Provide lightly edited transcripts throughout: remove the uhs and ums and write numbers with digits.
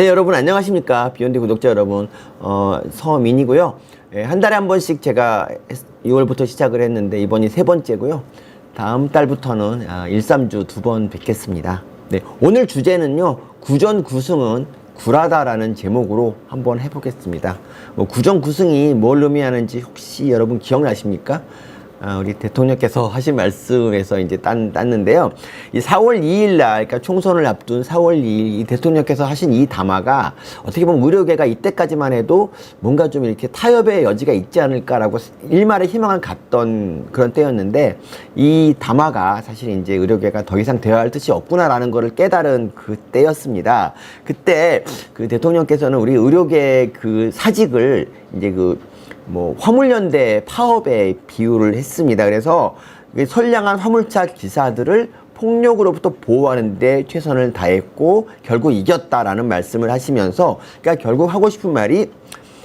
네, 여러분 안녕하십니까. 비욘드 구독자 여러분, 서민이고요. 한 달에 한 번씩 제가 2월부터 시작을 했는데 이번이 세 번째고요. 다음 달부터는 1, 3주 두 번 뵙겠습니다. 네, 오늘 주제는요, 구전구승은 굴하다라는 제목으로 한번 해보겠습니다. 구전구승이 뭘 의미하는지 혹시 여러분 기억나십니까? 우리 대통령께서 하신 말씀에서 이제 땄는데요. 이 4월 2일 날, 그러니까 총선을 앞둔 4월 2일 이 대통령께서 하신 이 담화가 어떻게 보면 의료계가 이때까지만 해도 뭔가 좀 이렇게 타협의 여지가 있지 않을까라고 일말의 희망을 갖던 그런 때였는데, 이 담화가 사실 이제 의료계가 더 이상 대화할 뜻이 없구나라는 것을 깨달은 그때였습니다. 그때 그 대통령께서는 우리 의료계 그 사직을 이제 화물연대 파업에 비유를 했습니다. 그래서 선량한 화물차 기사들을 폭력으로부터 보호하는 데 최선을 다했고 결국 이겼다라는 말씀을 하시면서, 그러니까 결국 하고 싶은 말이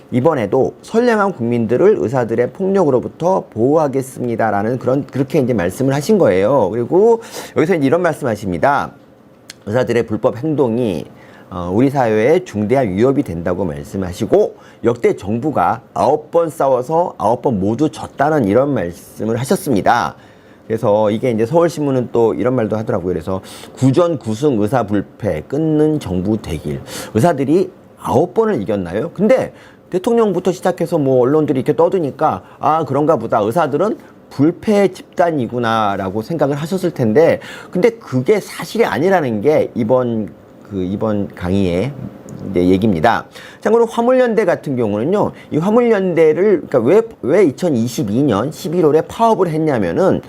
이번에도 선량한 국민들을 의사들의 폭력으로부터 보호하겠습니다라는 그렇게 이제 말씀을 하신 거예요. 그리고 여기서 이제 이런 말씀하십니다. 의사들의 불법 행동이 우리 사회에 중대한 위협이 된다고 말씀하시고, 역대 정부가 9번 싸워서 9번 모두 졌다는 이런 말씀을 하셨습니다. 그래서 이게 이제 서울신문은 또 이런 말도 하더라고요. 그래서 구전구승 의사 불패 끊는 정부 대길. 의사들이 9번을 이겼나요? 근데 대통령부터 시작해서 언론들이 이렇게 떠드니까 그런가 보다, 의사들은 불패 집단이구나 라고 생각을 하셨을 텐데, 근데 그게 사실이 아니라는 게 이번 강의의 이제 얘기입니다. 참고로 화물연대 같은 경우는요, 이 화물연대를, 그러니까 왜 2022년 11월에 파업을 했냐면은,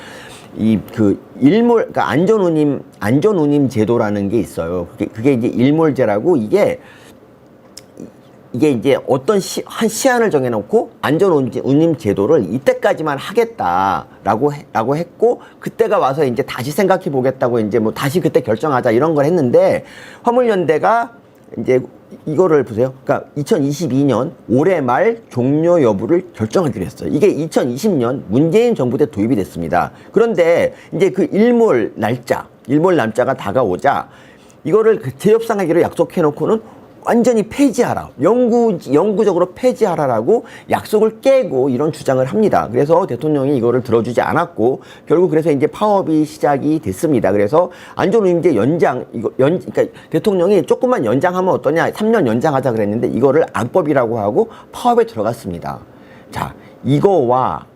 그러니까 안전운임 제도라는 게 있어요. 그게 이제 일몰제라고, 이게 이제 어떤 한 시한을 정해놓고 안전운임 제도를 이때까지만 하겠다라고 했고, 그때가 와서 이제 다시 생각해 보겠다고 이제 다시 그때 결정하자 이런 걸 했는데, 화물연대가 이제 이거를 보세요. 그러니까 2022년 올해 말 종료 여부를 결정하기로 했어요. 이게 2020년 문재인 정부 때 도입이 됐습니다. 그런데 이제 그 일몰 날짜가 다가오자 이거를 재협상하기로 약속해 놓고는 완전히 폐지하라, 영구적으로 폐지하라라고 약속을 깨고 이런 주장을 합니다. 그래서 대통령이 이거를 들어주지 않았고, 결국 그래서 이제 파업이 시작이 됐습니다. 그래서 안전운임제 그러니까 대통령이 조금만 연장하면 어떠냐, 3년 연장하자 그랬는데 이거를 안법이라고 하고 파업에 들어갔습니다. 자, 이거와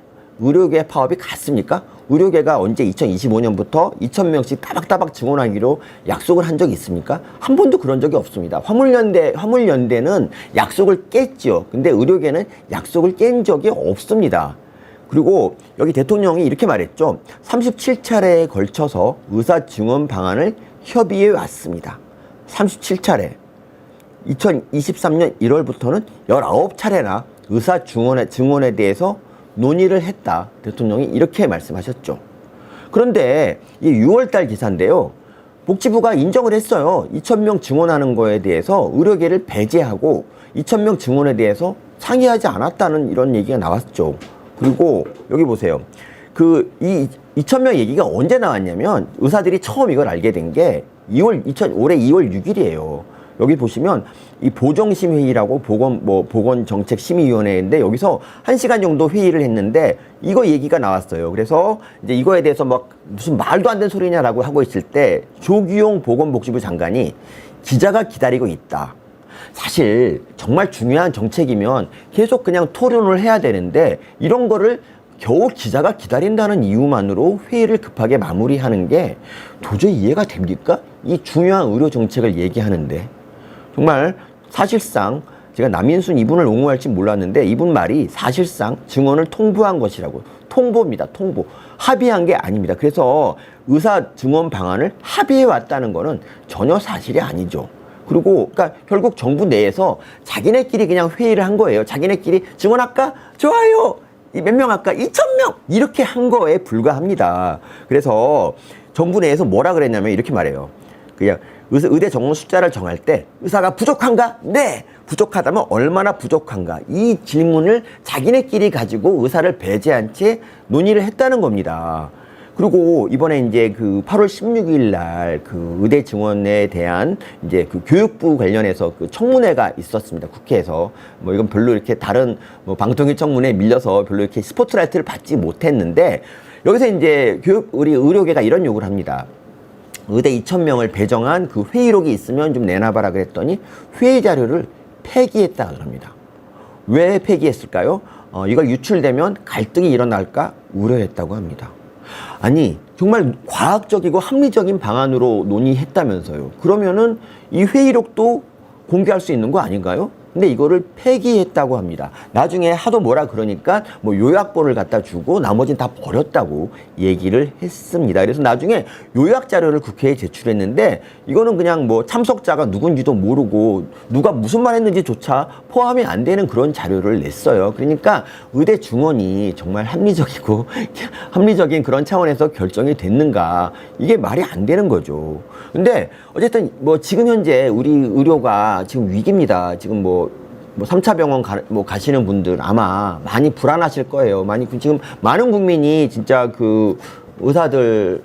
의료계 파업이 같습니까? 의료계가 언제 2025년부터 2,000명씩 따박따박 증원하기로 약속을 한 적이 있습니까? 한 번도 그런 적이 없습니다. 화물연대는 약속을 깼죠. 근데 의료계는 약속을 깬 적이 없습니다. 그리고 여기 대통령이 이렇게 말했죠. 37차례에 걸쳐서 의사 증원 방안을 협의해 왔습니다. 37차례. 2023년 1월부터는 19차례나 의사 증원에 대해서 논의를 했다. 대통령이 이렇게 말씀하셨죠. 그런데 이 6월달 기사인데요. 복지부가 인정을 했어요. 2,000명 증원하는 거에 대해서 의료계를 배제하고 2,000명 증원에 대해서 상의하지 않았다는 이런 얘기가 나왔죠. 그리고 여기 보세요. 이 2,000명 얘기가 언제 나왔냐면, 의사들이 처음 이걸 알게 된 게 올해 2월 6일이에요. 여기 보시면 이 보정심회의라고 보건정책심의위원회인데, 여기서 1시간 정도 회의를 했는데 이거 얘기가 나왔어요. 그래서 이제 이거에 대해서 무슨 말도 안 되는 소리냐라고 하고 있을 때 조규용 보건복지부 장관이 기자가 기다리고 있다. 사실 정말 중요한 정책이면 계속 그냥 토론을 해야 되는데, 이런 거를 겨우 기자가 기다린다는 이유만으로 회의를 급하게 마무리하는 게 도저히 이해가 됩니까? 이 중요한 의료 정책을 얘기하는데. 정말 사실상 제가 남인순 이분을 옹호할지 몰랐는데, 이분 말이 사실상 증언을 통보한 것이라고. 통보입니다. 통보. 합의한 게 아닙니다. 그래서 의사 증언 방안을 합의해 왔다는 거는 전혀 사실이 아니죠. 그리고 그러니까 결국 정부 내에서 자기네끼리 그냥 회의를 한 거예요. 자기네끼리 증언할까? 좋아요. 몇 명 할까? 2,000명! 이렇게 한 거에 불과합니다. 그래서 정부 내에서 뭐라 그랬냐면 이렇게 말해요. 그냥 의대 정원 숫자를 정할 때 의사가 부족한가? 네! 부족하다면 얼마나 부족한가? 이 질문을 자기네끼리 가지고 의사를 배제한 채 논의를 했다는 겁니다. 그리고 이번에 이제 그 8월 16일 날 그 의대 증원에 대한 이제 그 교육부 관련해서 그 청문회가 있었습니다. 국회에서. 뭐 이건 별로 이렇게 다른 뭐 방통위 청문회에 밀려서 별로 이렇게 스포트라이트를 받지 못했는데, 여기서 이제 우리 의료계가 이런 요구를 합니다. 의대 2,000명을 배정한 그 회의록이 있으면 좀 내놔봐라 그랬더니 회의 자료를 폐기했다 합니다. 왜 폐기했을까요? 이걸 유출되면 갈등이 일어날까 우려했다고 합니다. 아니, 정말 과학적이고 합리적인 방안으로 논의했다면서요. 그러면은 이 회의록도 공개할 수 있는 거 아닌가요? 근데 이거를 폐기했다고 합니다. 나중에 하도 뭐라 그러니까 뭐 요약본을 갖다 주고 나머지는 다 버렸다고 얘기를 했습니다. 그래서 나중에 요약 자료를 국회에 제출했는데, 이거는 그냥 뭐 참석자가 누군지도 모르고 누가 무슨 말 했는지조차 포함이 안 되는 그런 자료를 냈어요. 그러니까 의대 증원이 정말 합리적인 그런 차원에서 결정이 됐는가, 이게 말이 안 되는 거죠. 근데 어쨌든 뭐 지금 현재 우리 의료가 지금 위기입니다. 지금 뭐 3차 병원 가시는 분들 아마 많이 불안하실 거예요. 지금 많은 국민이 진짜 그 의사들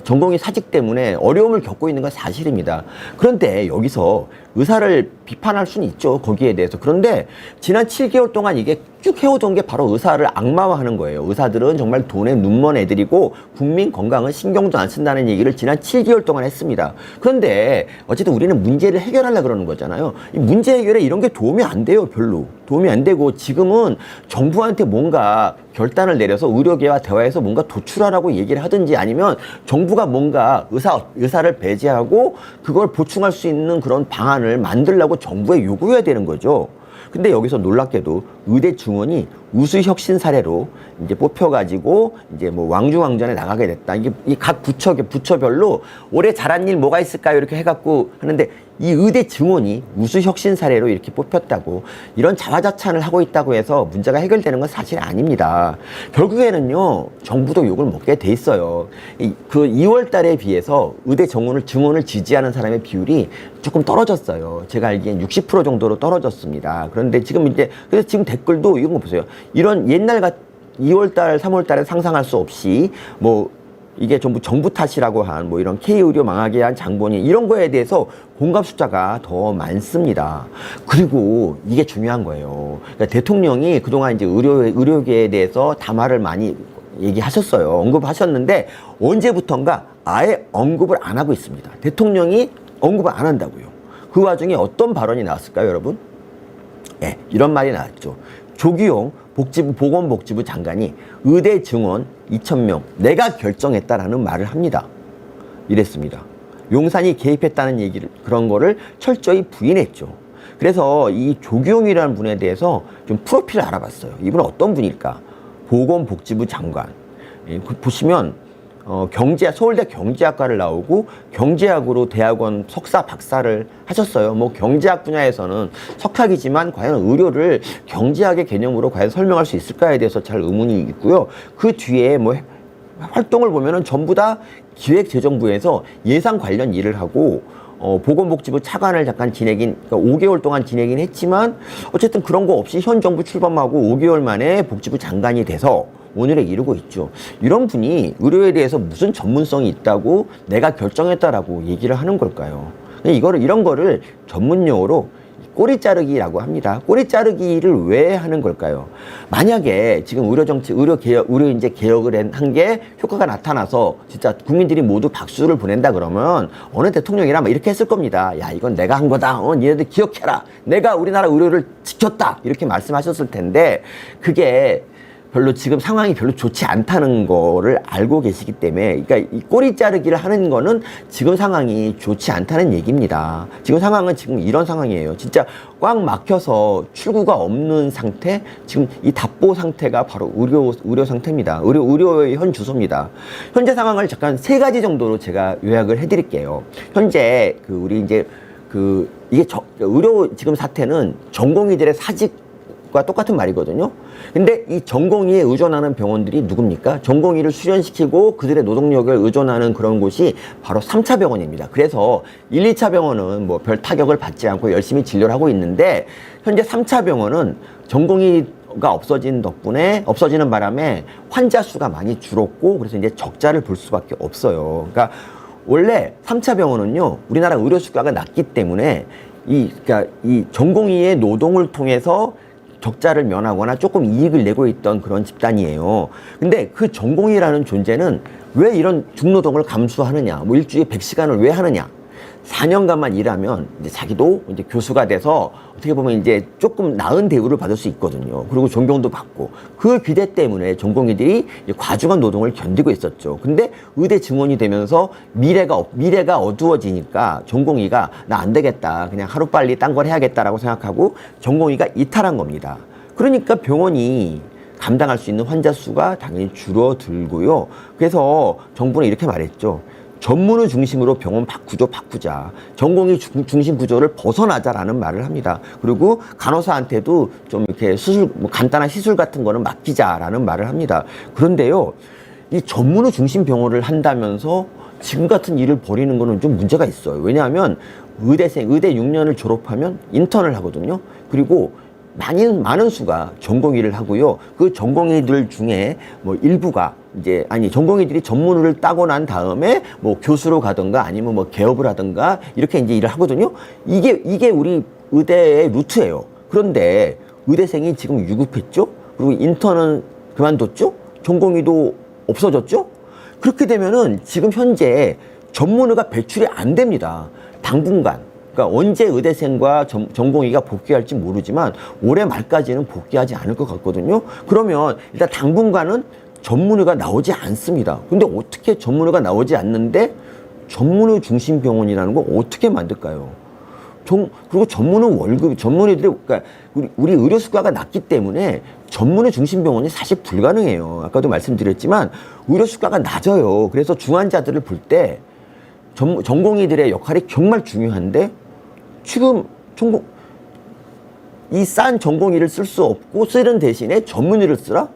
전공의 사직 때문에 어려움을 겪고 있는 건 사실입니다. 그런데 여기서 의사를 비판할 수는 있죠, 거기에 대해서. 그런데 지난 7개월 동안 이게 쭉 해오던 게 바로 의사를 악마화하는 거예요. 의사들은 정말 돈에 눈먼 애들이고 국민 건강은 신경도 안 쓴다는 얘기를 지난 7개월 동안 했습니다. 그런데 어쨌든 우리는 문제를 해결하려고 그러는 거잖아요. 이 문제 해결에 이런 게 도움이 안 돼요. 별로 도움이 안 되고, 지금은 정부한테 뭔가 결단을 내려서 의료계와 대화해서 뭔가 도출하라고 얘기를 하든지, 아니면 정부가 뭔가 의사를 배제하고 그걸 보충할 수 있는 그런 방안을 만들려고 정부에 요구해야 되는 거죠. 근데 여기서 놀랍게도 의대 증원이 우수 혁신 사례로 이제 뽑혀가지고 이제 뭐 왕중왕전에 나가게 됐다. 이게 각 부처별로 올해 잘한 일 뭐가 있을까요? 이렇게 해갖고 하는데, 이 의대 증원이 우수 혁신 사례로 이렇게 뽑혔다고, 이런 자화자찬을 하고 있다고 해서 문제가 해결되는 건 사실 아닙니다. 결국에는요, 정부도 욕을 먹게 돼 있어요. 그 2월 달에 비해서 의대 증원을 지지하는 사람의 비율이 조금 떨어졌어요. 제가 알기엔 60% 정도로 떨어졌습니다. 그런데 그래서 지금 댓글도 이런 거 보세요. 이런 옛날 2월 달, 3월 달에 상상할 수 없이 이게 전부 정부 탓이라고 한 이런 K의료 망하게 한 장본인, 이런 거에 대해서 공감 숫자가 더 많습니다. 그리고 이게 중요한 거예요. 그러니까 대통령이 그동안 이제 의료계에 대해서 담화를 많이 얘기하셨어요. 언급하셨는데, 언제부턴가 아예 언급을 안 하고 있습니다. 대통령이 언급을 안 한다고요. 그 와중에 어떤 발언이 나왔을까요, 여러분? 네, 이런 말이 나왔죠. 조규용 보건복지부 장관이 의대 증원 2,000명 내가 결정했다라는 말을 합니다. 이랬습니다. 용산이 개입했다는 그런 거를 철저히 부인했죠. 그래서 이 조규용이라는 분에 대해서 좀 프로필을 알아봤어요. 이분은 어떤 분일까? 보건복지부 장관. 보시면 서울대 경제학과를 나오고 경제학으로 대학원 석사 박사를 하셨어요. 경제학 분야에서는 석학이지만 과연 의료를 경제학의 개념으로 과연 설명할 수 있을까에 대해서 잘 의문이 있고요. 그 뒤에 활동을 보면은 전부 다 기획재정부에서 예산 관련 일을 하고, 보건복지부 차관을 잠깐 그러니까 5개월 동안 지내긴 했지만, 어쨌든 그런 거 없이 현 정부 출범하고 5개월 만에 복지부 장관이 돼서 오늘에 이르고 있죠. 이런 분이 의료에 대해서 무슨 전문성이 있다고 내가 결정했다라고 얘기를 하는 걸까요? 이런 거를 전문용어로 꼬리 자르기라고 합니다. 꼬리 자르기를 왜 하는 걸까요? 만약에 지금 의료 이제 개혁을 한 게 효과가 나타나서 진짜 국민들이 모두 박수를 보낸다 그러면 어느 대통령이라 이렇게 했을 겁니다. 야, 이건 내가 한 거다. 니네들 기억해라. 내가 우리나라 의료를 지켰다. 이렇게 말씀하셨을 텐데, 그게 지금 상황이 별로 좋지 않다는 거를 알고 계시기 때문에, 그러니까 이 꼬리 자르기를 하는 거는 지금 상황이 좋지 않다는 얘기입니다. 지금 상황은 지금 이런 상황이에요. 진짜 꽉 막혀서 출구가 없는 상태, 지금 이 답보 상태가 바로 의료 상태입니다. 의료의 현 주소입니다. 현재 상황을 잠깐 3가지 정도로 제가 요약을 해드릴게요. 현재 이게 의료 지금 사태는 전공의들의 사직과 똑같은 말이거든요. 근데 이 전공의에 의존하는 병원들이 누굽니까? 전공의를 수련시키고 그들의 노동력을 의존하는 그런 곳이 바로 3차 병원입니다. 그래서 1, 2차 병원은 별 타격을 받지 않고 열심히 진료를 하고 있는데, 현재 3차 병원은 전공의 없어진 덕분에 없어지는 바람에 환자 수가 많이 줄었고 그래서 이제 적자를 볼 수밖에 없어요. 그러니까 원래 3차 병원은요 우리나라 의료 수가가 낮기 때문에 그러니까 이 전공의의 노동을 통해서 적자를 면하거나 조금 이익을 내고 있던 그런 집단이에요. 근데 그 전공의라는 존재는 왜 이런 중노동을 감수하느냐, 뭐 일주일에 100시간을 왜 하느냐? 4년간만 일하면 이제 자기도 이제 교수가 돼서 어떻게 보면 이제 조금 나은 대우를 받을 수 있거든요. 그리고 존경도 받고 그 기대 때문에 전공의들이 이제 과중한 노동을 견디고 있었죠. 근데 의대 증원이 되면서 미래가 어두워지니까 전공의가 나 안 되겠다. 그냥 하루빨리 딴 걸 해야겠다라고 생각하고 전공의가 이탈한 겁니다. 그러니까 병원이 감당할 수 있는 환자 수가 당연히 줄어들고요. 그래서 정부는 이렇게 말했죠. 전문의 중심으로 병원 바꾸자. 전공의 중심 구조를 벗어나자라는 말을 합니다. 그리고 간호사한테도 좀 이렇게 뭐 간단한 시술 같은 거는 맡기자라는 말을 합니다. 그런데요, 이 전문의 중심 병원을 한다면서 지금 같은 일을 벌이는 거는 좀 문제가 있어요. 왜냐하면 의대 6년을 졸업하면 인턴을 하거든요. 그리고 많은 수가 전공의를 하고요. 그 전공의들 중에 뭐 일부가 전공의들이 전문의를 따고 난 다음에 뭐 교수로 가든가 아니면 뭐 개업을 하든가 이렇게 이제 일을 하거든요. 이게 우리 의대의 루트예요. 그런데 의대생이 지금 유급했죠? 그리고 인턴은 그만뒀죠? 전공의도 없어졌죠? 그렇게 되면은 지금 현재 전문의가 배출이 안 됩니다. 당분간. 그러니까 언제 의대생과 전공의가 복귀할지 모르지만 올해 말까지는 복귀하지 않을 것 같거든요. 그러면 일단 당분간은 전문의가 나오지 않습니다. 근데 어떻게 전문의가 나오지 않는데 전문의 중심 병원이라는 거 어떻게 만들까요? 그리고 전문의들이 그러니까 우리 의료 수가가 낮기 때문에 전문의 중심 병원이 사실 불가능해요. 아까도 말씀드렸지만 의료 수가가 낮아요. 그래서 중환자들을 볼 때 전공의들의 역할이 정말 중요한데 지금 이 싼 전공의를 쓸 수 없고 쓰는 대신에 전문의를 쓰라?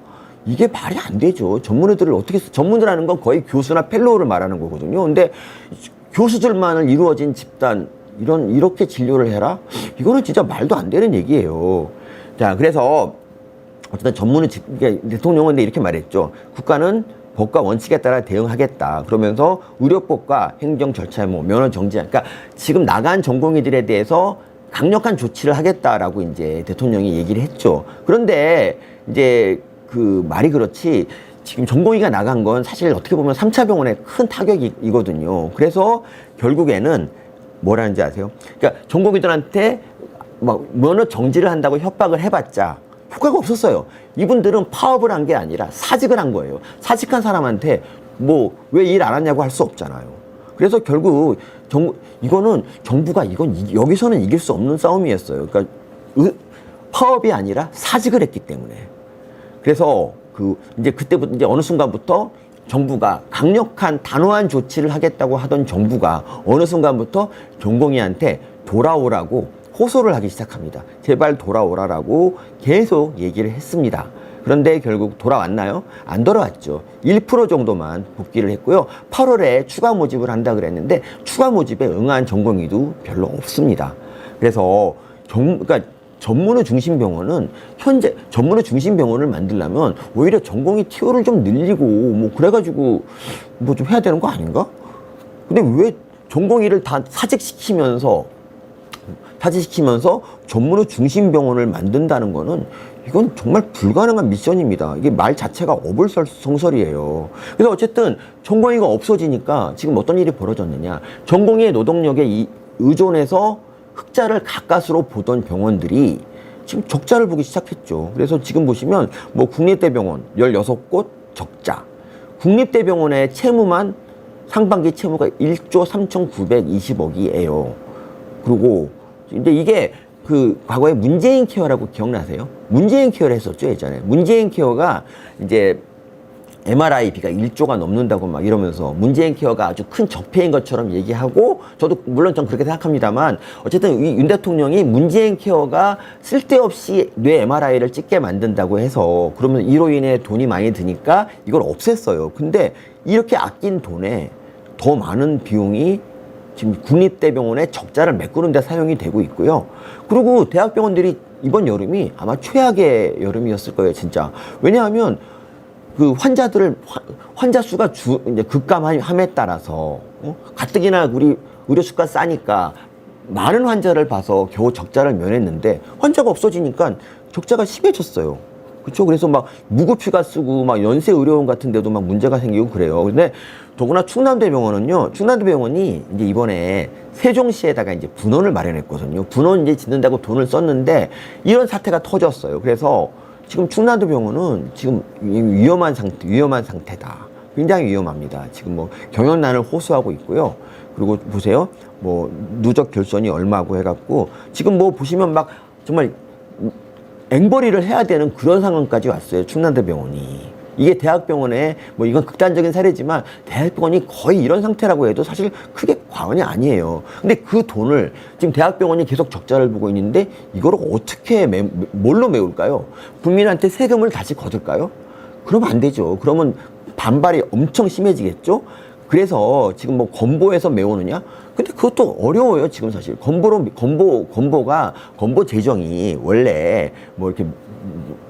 이게 말이 안 되죠. 전문의들을 어떻게 전문의라는 건 거의 교수나 펠로우를 말하는 거거든요. 근데 교수들만을 이루어진 집단 이렇게 진료를 해라? 이거는 진짜 말도 안 되는 얘기예요. 자, 그래서 어쨌든 대통령은 이렇게 말했죠. 국가는 법과 원칙에 따라 대응하겠다. 그러면서 의료법과 행정 절차, 면허 정지. 그러니까 지금 나간 전공의들에 대해서 강력한 조치를 하겠다라고 이제 대통령이 얘기를 했죠. 그런데 이제 그 말이 그렇지 지금 전공의가 나간 건 사실 어떻게 보면 3차 병원의 큰 타격이거든요. 그래서 결국에는 뭐라는지 아세요? 그러니까 전공의들한테 막 면허 정지를 한다고 협박을 해봤자 효과가 없었어요. 이분들은 파업을 한 게 아니라 사직을 한 거예요. 사직한 사람한테 뭐 왜 일 안 하냐고 할 수 없잖아요. 그래서 결국 이거는 정부가 여기서는 이길 수 없는 싸움이었어요. 그러니까 파업이 아니라 사직을 했기 때문에. 그래서 그때부터 이제 어느 순간부터 정부가 강력한 단호한 조치를 하겠다고 하던 정부가 어느 순간부터 전공의한테 돌아오라고 호소를 하기 시작합니다. 제발 돌아오라라고 계속 얘기를 했습니다. 그런데 결국 돌아왔나요? 안 돌아왔죠. 1% 정도만 복귀를 했고요. 8월에 추가 모집을 한다 그랬는데 추가 모집에 응한 전공의도 별로 없습니다. 그래서 그러니까 전문의 중심 병원은 현재 전문의 중심 병원을 만들려면 오히려 전공의 티오를 좀 늘리고 뭐 그래가지고 뭐 좀 해야 되는 거 아닌가? 근데 왜 전공의를 다 사직시키면서 전문의 중심 병원을 만든다는 거는 이건 정말 불가능한 미션입니다. 이게 말 자체가 어불성설이에요. 그래서 어쨌든 전공의가 없어지니까 지금 어떤 일이 벌어졌느냐. 전공의의 노동력에 의존해서 흑자를 가까스로 보던 병원들이 지금 적자를 보기 시작했죠. 그래서 지금 보시면 뭐 국립대병원 16곳 적자. 국립대병원의 상반기 채무가 1조 3,920억이에요. 그리고 근데 이게 과거에 문재인 케어라고 기억나세요? 문재인 케어를 했었죠, 예전에. 문재인 케어가 이제 MRI비가 1조가 넘는다고 막 이러면서 문재인 케어가 아주 큰 적폐인 것처럼 얘기하고 저도 물론 전 그렇게 생각합니다만 어쨌든 윤 대통령이 문재인 케어가 쓸데없이 뇌 MRI를 찍게 만든다고 해서 그러면 이로 인해 돈이 많이 드니까 이걸 없앴어요. 근데 이렇게 아낀 돈에 더 많은 비용이 지금 국립대병원에 적자를 메꾸는 데 사용이 되고 있고요. 그리고 대학병원들이 이번 여름이 아마 최악의 여름이었을 거예요, 진짜. 왜냐하면 그 환자 수가 이제 급감함에 따라서 가뜩이나 우리 의료수가 싸니까 많은 환자를 봐서 겨우 적자를 면했는데 환자가 없어지니까 적자가 심해졌어요. 그렇죠? 그래서 막 무급휴가 쓰고 막 연세 의료원 같은 데도 막 문제가 생기고 그래요. 근데 더구나 충남대병원이 이제 이번에 세종시에다가 이제 분원을 마련했거든요. 분원 이제 짓는다고 돈을 썼는데 이런 사태가 터졌어요. 그래서 지금 충남대병원은 지금 위험한 상태다. 굉장히 위험합니다. 지금 뭐 경영난을 호소하고 있고요. 그리고 보세요. 뭐 누적 결손이 얼마고 해갖고 지금 뭐 보시면 막 정말 앵벌이를 해야 되는 그런 상황까지 왔어요. 충남대병원이. 이게 대학병원에 뭐 이건 극단적인 사례지만 대학병원이 거의 이런 상태라고 해도 사실 크게 과언이 아니에요. 근데 그 돈을 지금 대학병원이 계속 적자를 보고 있는데 이거를 어떻게 뭘로 메울까요? 국민한테 세금을 다시 거둘까요? 그러면 안 되죠. 그러면 반발이 엄청 심해지겠죠. 그래서 지금 뭐 건보에서 메우느냐? 근데 그것도 어려워요, 지금 사실. 건보 재정이 원래 뭐 이렇게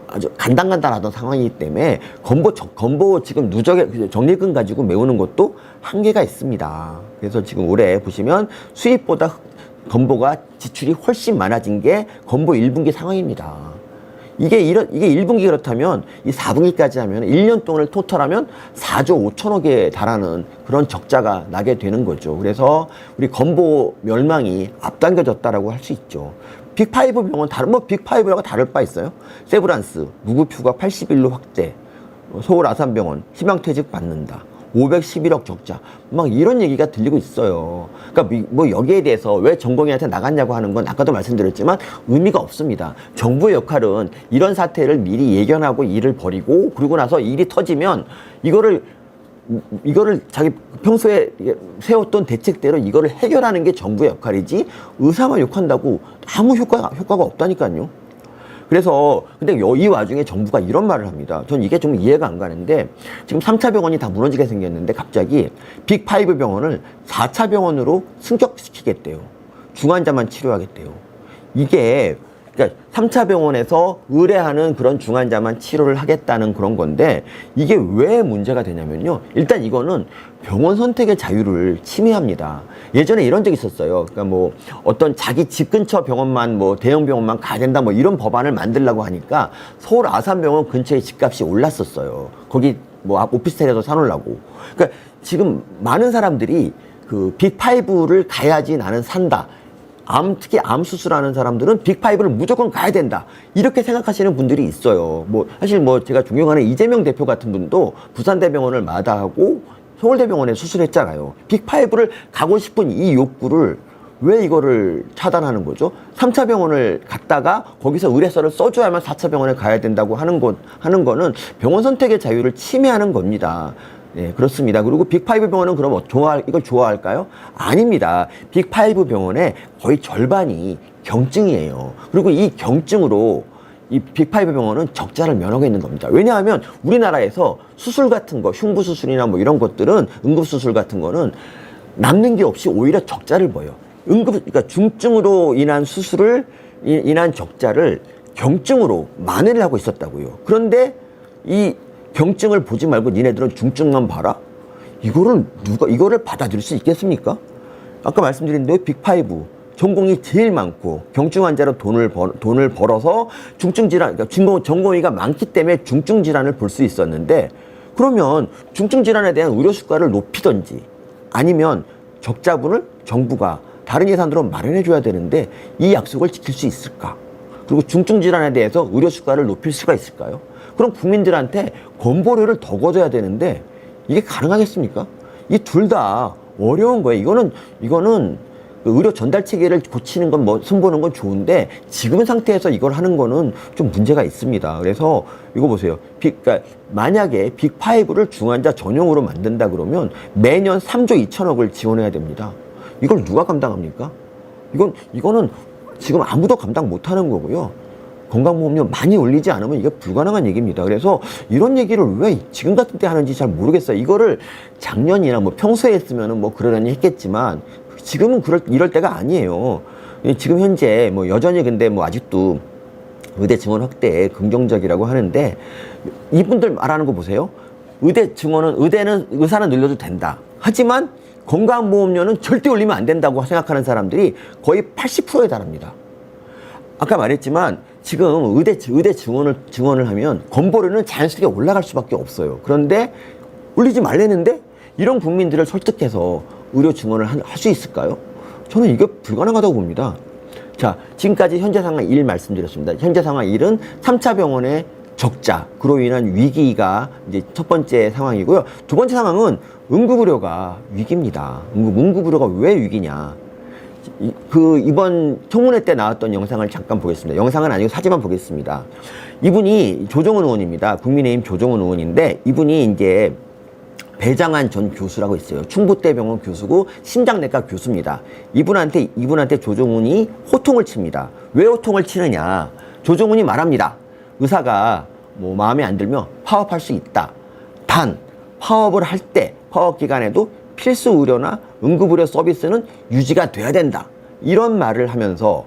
아주 간단하던 상황이기 때문에 건보 지금 누적의 적립금 가지고 메우는 것도 한계가 있습니다. 그래서 지금 올해 보시면 수입보다 건보가 지출이 훨씬 많아진 게 건보 1분기 상황입니다. 이게 1분기 그렇다면 이 4분기까지 하면 1년 동안을 토탈하면 4조 5천억에 달하는 그런 적자가 나게 되는 거죠. 그래서 우리 건보 멸망이 앞당겨졌다라고 할 수 있죠. 빅5 병원 빅5라고 다를 바 있어요? 세브란스, 무급휴가 80일로 확대, 서울 아산병원 희망퇴직 받는다. 511억 적자. 막 이런 얘기가 들리고 있어요. 그러니까 뭐 여기에 대해서 왜 전공의한테 나갔냐고 하는 건 아까도 말씀드렸지만 의미가 없습니다. 정부의 역할은 이런 사태를 미리 예견하고 일을 벌이고 그러고 나서 일이 터지면 이거를 자기 평소에 세웠던 대책대로 이거를 해결하는 게 정부의 역할이지 의사만 욕한다고 아무 효과가 없다니까요. 그래서 근데 이 와중에 정부가 이런 말을 합니다. 전 이게 좀 이해가 안 가는데 지금 3차 병원이 다 무너지게 생겼는데 갑자기 빅5 병원을 4차 병원으로 승격시키겠대요. 중환자만 치료하겠대요. 이게 그러니까 3차 병원에서 의뢰하는 그런 중환자만 치료를 하겠다는 그런 건데 이게 왜 문제가 되냐면요. 일단 이거는 병원 선택의 자유를 침해합니다. 예전에 이런 적이 있었어요. 그러니까 뭐 어떤 자기 집 근처 병원만 뭐 대형 병원만 가야 된다 뭐 이런 법안을 만들려고 하니까 서울 아산병원 근처에 집값이 올랐었어요. 거기 뭐 오피스텔에서 사놓으려고. 그러니까 지금 많은 사람들이 그 빅5를 가야지 나는 산다. 특히 암 수술하는 사람들은 빅5를 무조건 가야 된다. 이렇게 생각하시는 분들이 있어요. 뭐, 사실 뭐 제가 존경하는 이재명 대표 같은 분도 부산대병원을 마다하고 서울대병원에 수술했잖아요. 빅5를 가고 싶은 이 욕구를 왜 이거를 차단하는 거죠? 3차 병원을 갔다가 거기서 의뢰서를 써줘야만 4차 병원에 가야 된다고 하는 거는 병원 선택의 자유를 침해하는 겁니다. 네, 그렇습니다. 그리고 빅5 병원은 그럼 이걸 좋아할까요? 아닙니다. 빅5 병원의 거의 절반이 경증이에요. 그리고 이 경증으로 이 빅5 병원은 적자를 면하고 있는 겁니다. 왜냐하면 우리나라에서 수술 같은 거, 흉부 수술이나 뭐 이런 것들은 응급수술 같은 거는 남는 게 없이 오히려 적자를 보여요. 그러니까 중증으로 인한 인한 적자를 경증으로 만회를 하고 있었다고요. 그런데 이 경증을 보지 말고 니네들은 중증만 봐라? 이거를 받아들일 수 있겠습니까? 아까 말씀드린 대로 빅5 전공이 제일 많고 경증 환자로 돈을 벌어서 중증 질환, 그러니까 전공의가 많기 때문에 중증 질환을 볼 수 있었는데 그러면 중증 질환에 대한 의료 수가를 높이든지 아니면 적자분을 정부가 다른 예산으로 마련해 줘야 되는데 이 약속을 지킬 수 있을까? 그리고 중증 질환에 대해서 의료 수가를 높일 수가 있을까요? 그럼 국민들한테 건보료를 더 걷어야 되는데 이게 가능하겠습니까? 이 둘 다 어려운 거예요. 이거는 의료 전달 체계를 고치는 건 뭐 손보는 건 좋은데 지금 상태에서 이걸 하는 거는 좀 문제가 있습니다. 그래서 이거 보세요. 그러니까 만약에 빅5를 중환자 전용으로 만든다 그러면 매년 3조 2천억을 지원해야 됩니다. 이걸 누가 감당합니까? 이거는 지금 아무도 감당 못 하는 거고요. 건강보험료 많이 올리지 않으면 이게 불가능한 얘기입니다. 그래서 이런 얘기를 왜 지금 같은 때 하는지 잘 모르겠어요. 이거를 작년이나 뭐 평소에 했으면은 뭐 그러려니 했겠지만 지금은 이럴 때가 아니에요. 지금 현재 뭐 여전히 근데 뭐 아직도 의대 증원 확대에 긍정적이라고 하는데, 이분들 말하는 거 보세요. 의사는 늘려도 된다. 하지만 건강보험료는 절대 올리면 안 된다고 생각하는 사람들이 거의 80%에 달합니다. 아까 말했지만 지금 의대 증원을 하면 건보료는 자연스럽게 올라갈 수밖에 없어요. 그런데 올리지 말라는데 이런 국민들을 설득해서 의료 증원을 할 수 있을까요? 저는 이게 불가능하다고 봅니다. 자, 지금까지 현재 상황 1 말씀드렸습니다. 현재 상황 1은 3차 병원의 적자, 그로 인한 위기가 이제 첫 번째 상황이고요. 두 번째 상황은 응급의료가 위기입니다. 응급의료가 왜 위기냐. 이번 청문회 때 나왔던 영상을 잠깐 보겠습니다. 영상은 아니고 사진만 보겠습니다. 이분이 조정은 의원입니다. 국민의힘 조정은 의원인데, 이분이 이제 배장한 전 교수라고 있어요. 충북대병원 교수고 심장내과 교수입니다. 이분한테 조정훈이 호통을 칩니다. 왜 호통을 치느냐. 조정훈이 말합니다. 의사가 뭐 마음에 안 들면 파업할 수 있다. 단 파업을 할 때 파업 기간에도 필수 의료나 응급의료 서비스는 유지가 돼야 된다. 이런 말을 하면서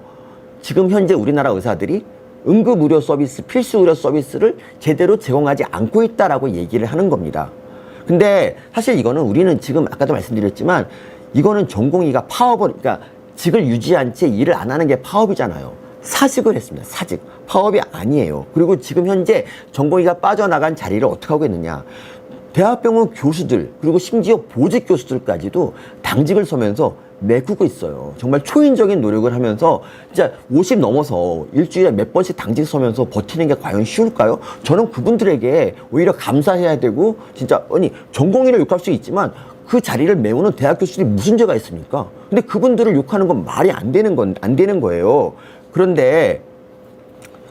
지금 현재 우리나라 의사들이 응급의료 서비스, 필수 의료 서비스를 제대로 제공하지 않고 있다라고 얘기를 하는 겁니다. 근데 사실 이거는 우리는 지금 아까도 말씀드렸지만 이거는 전공의가 그러니까 직을 유지한 채 일을 안 하는 게 파업이잖아요. 사직을 했습니다. 사직. 파업이 아니에요. 그리고 지금 현재 전공의가 빠져나간 자리를 어떻게 하고 있느냐. 대학병원 교수들, 그리고 심지어 보직 교수들까지도 당직을 서면서 메꾸고 있어요. 정말 초인적인 노력을 하면서 진짜 50 넘어서 일주일에 몇 번씩 당직 서면서 버티는 게 과연 쉬울까요? 저는 그분들에게 오히려 감사해야 되고, 진짜 아니 전공의를 욕할 수 있지만 그 자리를 메우는 대학 교수들이 무슨 죄가 있습니까? 근데 그분들을 욕하는 건 말이 안 되는 거예요. 그런데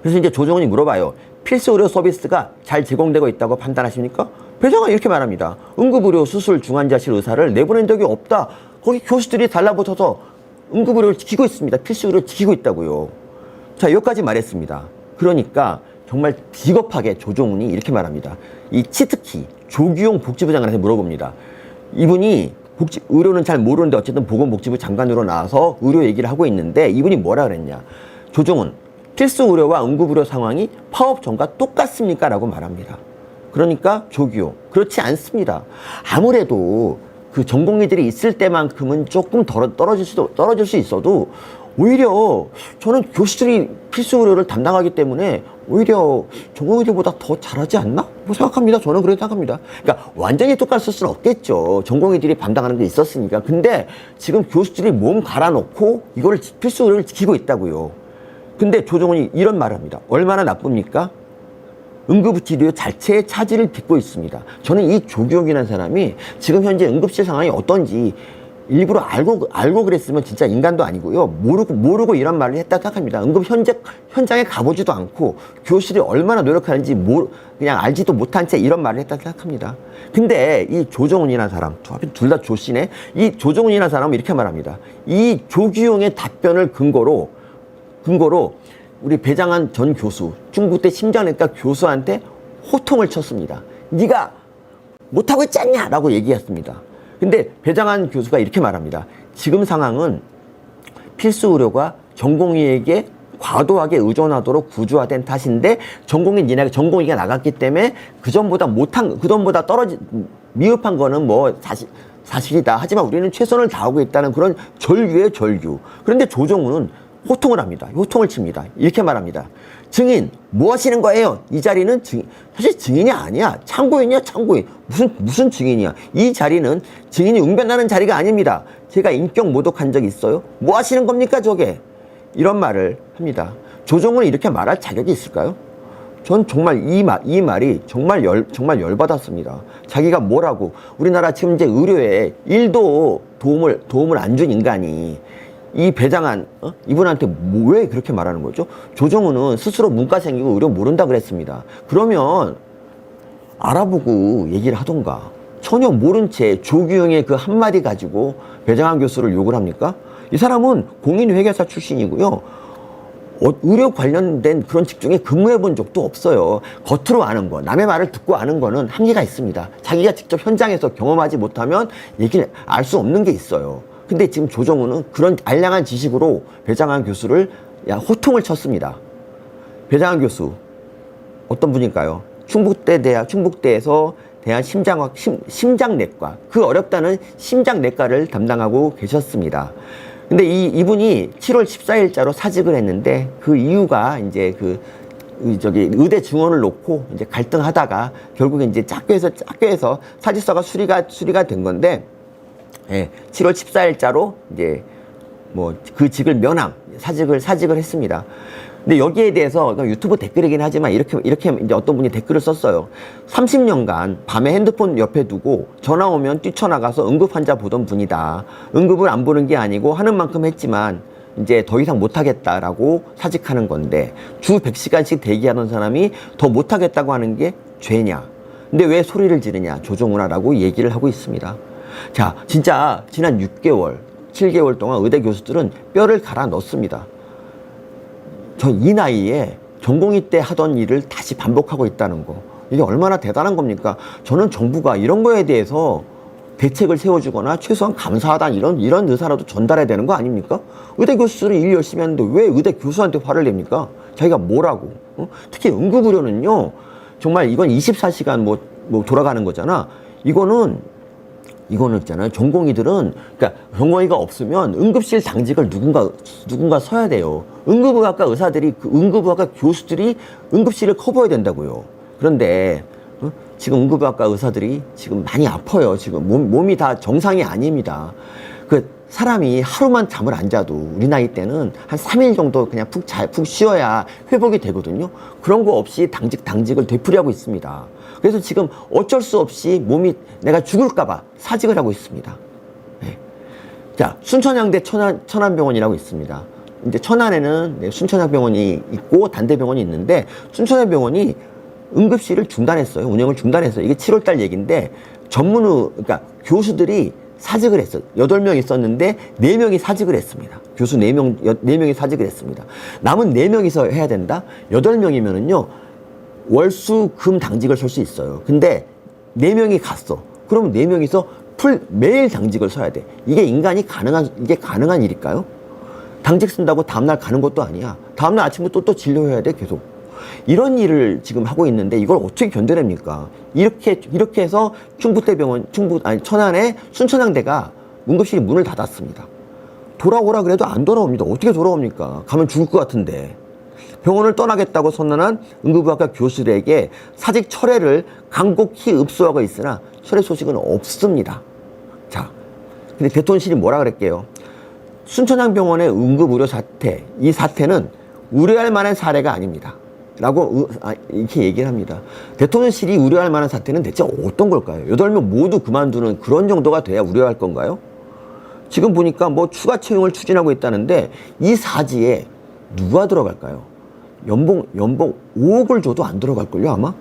그래서 이제 조정훈이 물어봐요. 필수 의료 서비스가 잘 제공되고 있다고 판단하십니까? 배정은 이렇게 말합니다. 응급의료, 수술, 중환자실 의사를 내보낸 적이 없다. 거기 교수들이 달라붙어서 응급의료를 지키고 있습니다. 필수 의료를 지키고 있다고요. 자, 여기까지 말했습니다. 그러니까 정말 비겁하게 조정훈이 이렇게 말합니다. 이 치트키 조규용 복지부 장관한테 물어봅니다. 이분이 의료는 잘 모르는데 어쨌든 보건복지부 장관으로 나와서 의료 얘기를 하고 있는데, 이분이 뭐라 그랬냐. 조정훈, 필수 의료와 응급의료 상황이 파업 전과 똑같습니까? 라고 말합니다. 그러니까 조규용, 그렇지 않습니다. 아무래도 그 전공의들이 있을 때만큼은 조금 떨어질 수 있어도, 오히려 저는 교수들이 필수 의료를 담당하기 때문에 오히려 전공의들보다 더 잘하지 않나? 뭐 생각합니다. 저는 그렇게 생각합니다. 그러니까 완전히 똑같을 수는 없겠죠. 전공의들이 담당하는 게 있었으니까. 근데 지금 교수들이 몸 갈아놓고 이걸 필수 의료를 지키고 있다고요. 근데 조정훈이 이런 말을 합니다. 얼마나 나쁩니까? 응급치료 자체의 차질을 빚고 있습니다. 저는 이 조규용이라는 사람이 지금 현재 응급실 상황이 어떤지 일부러 알고 그랬으면 진짜 인간도 아니고요. 모르고 이런 말을 했다 생각합니다. 현장에 가보지도 않고 교수들이 얼마나 노력하는지 그냥 알지도 못한 채 이런 말을 했다 생각합니다. 근데 이 조정훈이라는 사람, 둘 다 조씨네. 이 조정훈이라는 사람은 이렇게 말합니다. 이 조규용의 답변을 근거로 우리 배장한 전 교수, 충북대 심장내과 교수한테 호통을 쳤습니다. 네가 못하고 있지 않냐? 라고 얘기했습니다. 근데 배장한 교수가 이렇게 말합니다. 지금 상황은 필수 의료가 전공의에게 과도하게 의존하도록 구조화된 탓인데, 전공의가 나갔기 때문에 그전보다 미흡한 거는 뭐 사실이다. 하지만 우리는 최선을 다하고 있다는 그런 절규의 절규. 그런데 조정훈은 호통을 합니다. 호통을 칩니다. 이렇게 말합니다. 증인, 뭐 하시는 거예요? 이 자리는 사실 증인이 아니야. 참고인이야, 참고인. 무슨 증인이야? 이 자리는 증인이 웅변하는 자리가 아닙니다. 제가 인격 모독한 적 있어요? 뭐 하시는 겁니까, 저게? 이런 말을 합니다. 조정훈이 이렇게 말할 자격이 있을까요? 전 정말 이 말이 정말 열받았습니다. 자기가 뭐라고, 우리나라 지금 이제 의료에 1도 도움을 안 준 인간이 이 배장한 이분한테 왜 그렇게 말하는 거죠? 조정훈은 스스로 문과생이고 의료 모른다 그랬습니다. 그러면 알아보고 얘기를 하던가. 전혀 모른 채 조규영의 그 한마디 가지고 배장한 교수를 욕을 합니까? 이 사람은 공인회계사 출신이고요. 의료 관련된 그런 직종에 근무해 본 적도 없어요. 겉으로 아는 거, 남의 말을 듣고 아는 거는 한계가 있습니다. 자기가 직접 현장에서 경험하지 못하면 얘기를 알 수 없는 게 있어요. 근데 지금 조정우는 그런 알량한 지식으로 배장한 교수를 호통을 쳤습니다. 배장한 교수 어떤 분일까요? 충북대에서 대한 심장내과, 그 어렵다는 심장내과를 담당하고 계셨습니다. 근데 이분이 7월 14일자로 사직을 했는데, 그 이유가 이제 의대 증원을 놓고 이제 갈등하다가 결국에 이제 작게 해서 사직서가 수리가 된 건데, 예, 7월 14일자로 이제 뭐 그 직을 면함, 사직을 했습니다. 근데 여기에 대해서 유튜브 댓글이긴 하지만 이렇게 이제 어떤 분이 댓글을 썼어요. 30년간 밤에 핸드폰 옆에 두고 전화 오면 뛰쳐나가서 응급 환자 보던 분이다. 응급을 안 보는 게 아니고 하는 만큼 했지만 이제 더 이상 못하겠다라고 사직하는 건데, 주 100시간씩 대기하던 사람이 더 못하겠다고 하는 게 죄냐? 근데 왜 소리를 지르냐? 조정우라라고 얘기를 하고 있습니다. 자, 진짜 지난 6개월, 7개월 동안 의대 교수들은 뼈를 갈아 넣습니다. 전 이 나이에 전공의 때 하던 일을 다시 반복하고 있다는 거, 이게 얼마나 대단한 겁니까? 저는 정부가 이런 거에 대해서 대책을 세워주거나 최소한 감사하다는 이런 의사라도 전달해야 되는 거 아닙니까? 의대 교수들은 일 열심히 하는데 왜 의대 교수한테 화를 냅니까? 자기가 뭐라고? 특히 응급의료는요, 정말 이건 24시간 뭐 돌아가는 거잖아. 이거는 있잖아요. 전공의들은, 그러니까 전공의가 없으면 응급실 당직을 누군가 서야 돼요. 응급의학과 의사들이, 응급의학과 교수들이 응급실을 커버해야 된다고요. 그런데 지금 응급의학과 의사들이 지금 많이 아파요. 지금 몸이 다 정상이 아닙니다. 사람이 하루만 잠을 안 자도 우리 나이 때는 한 3일 정도 그냥 푹 쉬어야 회복이 되거든요. 그런 거 없이 당직을 되풀이하고 있습니다. 그래서 지금 어쩔 수 없이 몸이 내가 죽을까봐 사직을 하고 있습니다. 네. 자, 순천향대 천안병원이라고 있습니다. 이제 천안에는 순천향병원이 있고 단대병원이 있는데, 순천향병원이 응급실을 중단했어요. 운영을 중단했어요. 이게 7월달 얘기인데, 그러니까 교수들이 사직을 했어요. 8명 있었는데 4명이 사직을 했습니다. 교수 4명이 사직을 했습니다. 남은 4명이서 해야 된다? 8명이면은요, 월수 금 당직을 설 수 있어요. 근데 4명이 갔어. 그러면 4명이서 매일 당직을 서야 돼. 이게 가능한 일일까요? 당직 쓴다고 다음날 가는 것도 아니야. 다음날 아침부터 또 진료해야 돼, 계속. 이런 일을 지금 하고 있는데 이걸 어떻게 견뎌냅니까? 이렇게 해서 천안의 순천향대가 응급실이 문을 닫았습니다. 돌아오라 그래도 안 돌아옵니다. 어떻게 돌아옵니까? 가면 죽을 것 같은데. 병원을 떠나겠다고 선언한 응급의학과 교수들에게 사직 철회를 간곡히 읍소하고 있으나 철회 소식은 없습니다. 자, 근데 대통령실이 뭐라 그랬게요? 순천향병원의 응급의료 사태, 이 사태는 우려할 만한 사례가 아닙니다. 라고 이렇게 얘기를 합니다. 대통령실이 우려할 만한 사태는 대체 어떤 걸까요? 8명 모두 그만두는 그런 정도가 돼야 우려할 건가요? 지금 보니까 뭐 추가 채용을 추진하고 있다는데, 이 사지에 누가 들어갈까요? 연봉 5억을 줘도 안 들어갈걸요, 아마?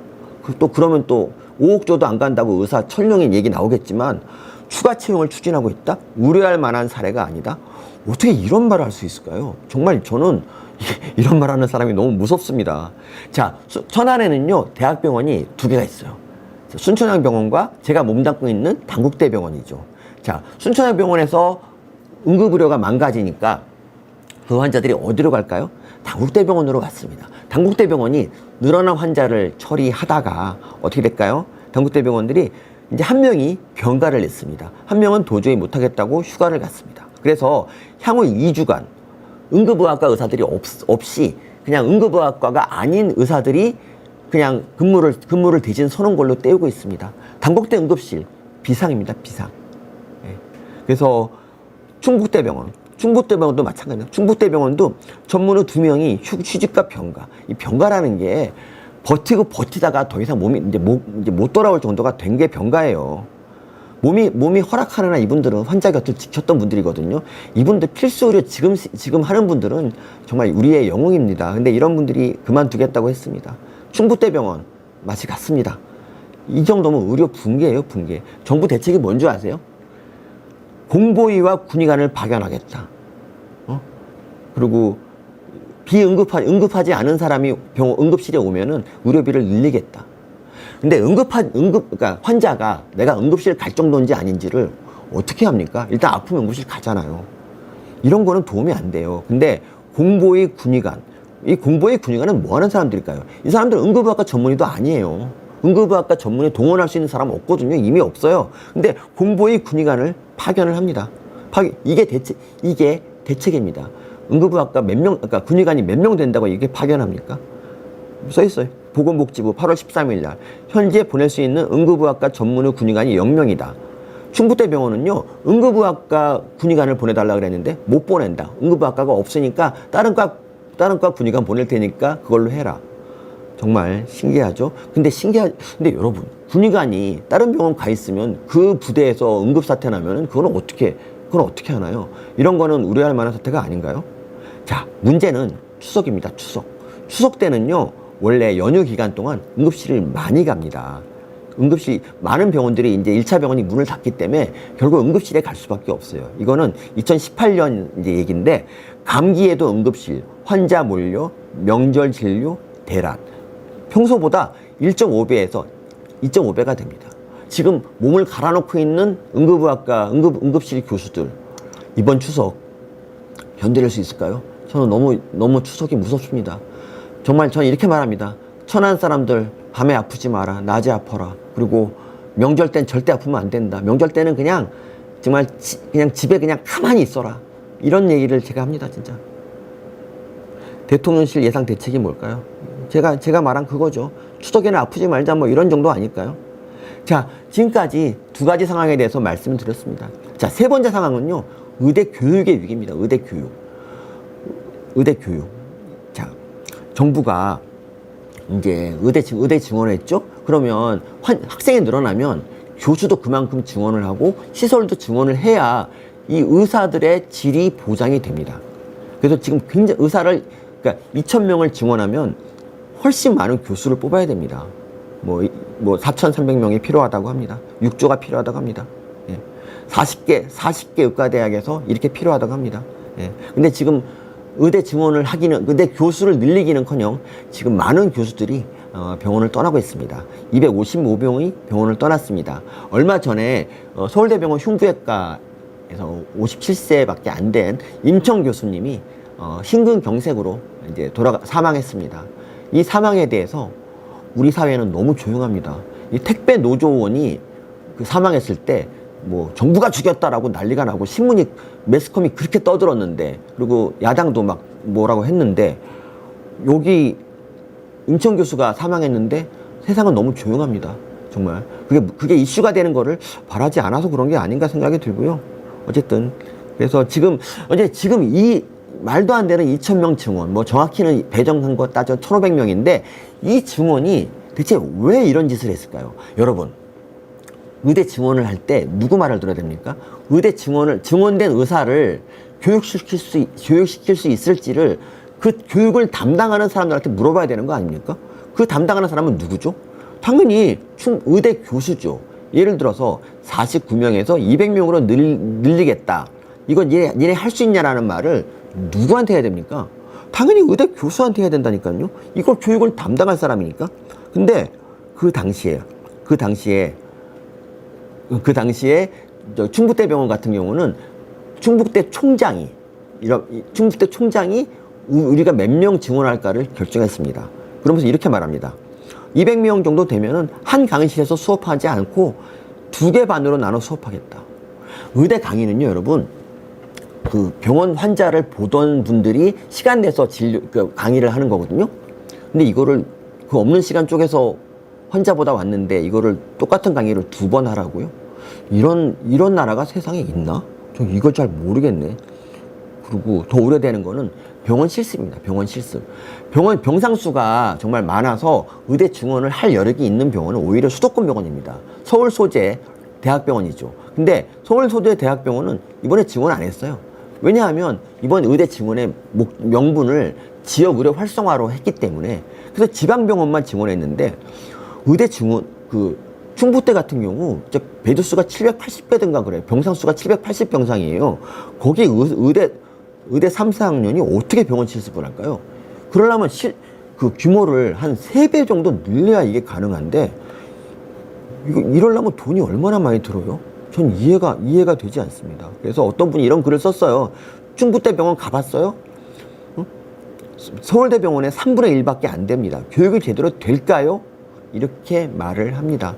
그러면 또 5억 줘도 안 간다고 의사 천명의 얘기 나오겠지만, 추가 채용을 추진하고 있다? 우려할 만한 사례가 아니다? 어떻게 이런 말을 할 수 있을까요? 정말 저는 이런 말 하는 사람이 너무 무섭습니다. 자, 천안에는요, 대학병원이 2개가 있어요. 순천향병원과 제가 몸담고 있는 당국대병원이죠. 자, 순천향병원에서 응급의료가 망가지니까 그 환자들이 어디로 갈까요? 당국대병원으로 갔습니다. 당국대병원이 늘어난 환자를 처리하다가 어떻게 될까요? 당국대병원들이 이제 한 명이 병가를 냈습니다. 한 명은 도저히 못하겠다고 휴가를 갔습니다. 그래서 향후 2주간 응급의학과 의사들이 없이 그냥 응급의학과가 아닌 의사들이 그냥 근무를 대신 서는 걸로 때우고 있습니다. 당국대 응급실 비상입니다. 비상. 네. 그래서 충북대병원도 마찬가지입니다. 충북대병원도 전문의 2명이 휴직과 병가. 이 병가라는 게 버티다가 더 이상 몸이 이제 못 돌아올 정도가 된 게 병가예요. 몸이 허락하는 한 이분들은 환자 곁을 지켰던 분들이거든요. 이분들 필수 의료 지금 하는 분들은 정말 우리의 영웅입니다. 근데 이런 분들이 그만두겠다고 했습니다. 충북대병원 마치 같습니다. 이 정도면 의료 붕괴예요, 붕괴. 정부 대책이 뭔지 아세요? 공보위와 군의관을 박연하겠다. 그리고 응급하지 않은 사람이 응급실에 오면은 의료비를 늘리겠다. 근데 그러니까 환자가 내가 응급실 갈 정도인지 아닌지를 어떻게 합니까? 일단 아프면 응급실 가잖아요. 이런 거는 도움이 안 돼요. 근데 공보의 군의관, 이 공보의 군의관은 뭐 하는 사람들일까요? 이 사람들은 응급의학과 전문의도 아니에요. 응급의학과 전문의 동원할 수 있는 사람 없거든요. 이미 없어요. 근데 공보의 군의관을 파견을 합니다. 이게 대책입니다. 응급의학과 몇 명, 그러니까 군의관이 몇 명 된다고 이게 파견합니까? 써 있어요. 보건복지부 8월 13일 날 현재 보낼 수 있는 응급의학과 전문의 군의관이 0명이다. 충북대병원은요 응급의학과 군의관을 보내달라 그랬는데 못 보낸다. 응급의학과가 없으니까 다른 과 군의관 보낼 테니까 그걸로 해라. 정말 신기하죠. 근데 여러분, 군의관이 다른 병원 가 있으면 그 부대에서 응급사태 나면은 그건 어떻게 하나요? 이런 거는 우려할 만한 사태가 아닌가요? 자, 문제는 추석입니다. 추석 때는요 원래 연휴 기간 동안 응급실을 많이 갑니다. 응급실 많은 병원들이 이제 1차 병원이 문을 닫기 때문에 결국 응급실에 갈 수밖에 없어요. 이거는 2018년 이제 얘기인데, 감기에도 응급실, 환자 몰려, 명절 진료, 대란. 평소보다 1.5배에서 2.5배가 됩니다. 지금 몸을 갈아놓고 있는 응급의학과 응급실 교수들, 이번 추석 견딜 수 있을까요? 저는 너무 추석이 무섭습니다. 정말 저는 이렇게 말합니다. 천안 사람들 밤에 아프지 마라, 낮에 아파라. 그리고 명절 땐 절대 아프면 안 된다. 명절 때는 그냥 정말 그냥 집에 그냥 가만히 있어라. 이런 얘기를 제가 합니다, 진짜. 대통령실 예상 대책이 뭘까요? 제가 말한 그거죠. 추석에는 아프지 말자, 뭐 이런 정도 아닐까요? 자, 지금까지 두 가지 상황에 대해서 말씀을 드렸습니다. 자, 세 번째 상황은요, 의대 교육의 위기입니다. 의대 교육. 자, 정부가 이제 의대 증원을 했죠? 그러면 학생이 늘어나면 교수도 그만큼 증원을 하고 시설도 증원을 해야 이 의사들의 질이 보장이 됩니다. 그래서 지금 굉장히 그러니까 2,000명을 증원하면 훨씬 많은 교수를 뽑아야 됩니다. 뭐 4,300명이 필요하다고 합니다. 6조가 필요하다고 합니다. 예. 40개 의과대학에서 이렇게 필요하다고 합니다. 예. 근데 지금 의대 교수를 늘리기는커녕 지금 많은 교수들이 병원을 떠나고 있습니다. 255명이 병원을 떠났습니다. 얼마 전에 서울대병원 흉부외과에서 57세밖에 안 된 임청 교수님이 심근경색으로 이제 사망했습니다. 이 사망에 대해서 우리 사회는 너무 조용합니다. 이 택배 노조원이 사망했을 때 뭐 정부가 죽였다라고 난리가 나고 매스컴이 그렇게 떠들었는데, 그리고 야당도 막 뭐라고 했는데, 여기 임청 교수가 사망했는데 세상은 너무 조용합니다. 정말 그게 이슈가 되는 거를 바라지 않아서 그런 게 아닌가 생각이 들고요. 어쨌든 그래서 지금 이 말도 안 되는 2,000명 증원, 뭐 정확히는 배정한 거 따져 1,500명인데 이 증원이 대체 왜 이런 짓을 했을까요? 여러분, 의대 증원을 할 때 누구 말을 들어야 됩니까? 증원된 의사를 교육시킬 수 있을지를 그 교육을 담당하는 사람들한테 물어봐야 되는 거 아닙니까? 그 담당하는 사람은 누구죠? 당연히 의대 교수죠. 예를 들어서 49명에서 200명으로 늘리겠다. 이건 얘네 할 수 있냐라는 말을 누구한테 해야 됩니까? 당연히 의대 교수한테 해야 된다니까요. 이걸 교육을 담당할 사람이니까. 근데 그 당시에 충북대병원 같은 경우는 충북대 총장이 우리가 몇 명 증원할까를 결정했습니다. 그러면서 이렇게 말합니다. 200명 정도 되면은 한 강의실에서 수업하지 않고 2개 반으로 나눠 수업하겠다. 의대 강의는요, 여러분, 그 병원 환자를 보던 분들이 시간 내서 강의를 하는 거거든요. 근데 이거를 그 없는 시간 쪽에서 환자보다 왔는데 이거를 똑같은 강의를 2번 하라고요? 이런 나라가 세상에 있나? 저 이걸 잘 모르겠네. 그리고 더 우려되는 거는 병원 실습입니다. 병원 실습. 병상수가 정말 많아서 의대 증원을 할 여력이 있는 병원은 오히려 수도권 병원입니다. 서울 소재 대학병원이죠. 근데 서울 소재 대학병원은 이번에 증원 안 했어요. 왜냐하면 이번 의대 증원의 명분을 지역 의료 활성화로 했기 때문에. 그래서 지방병원만 증원했는데, 의대 증원, 충북대 같은 경우 배두수가 780배든가 그래요. 병상수가 780병상이에요. 거기 의대 3, 4학년이 어떻게 병원 실습을 할까요? 그러려면 그 규모를 한 3배 정도 늘려야 이게 가능한데, 이러려면 돈이 얼마나 많이 들어요? 전 이해가 되지 않습니다. 그래서 어떤 분이 이런 글을 썼어요. 충북대병원 가봤어요? 응? 서울대병원의 3분의 1밖에 안 됩니다. 교육이 제대로 될까요? 이렇게 말을 합니다.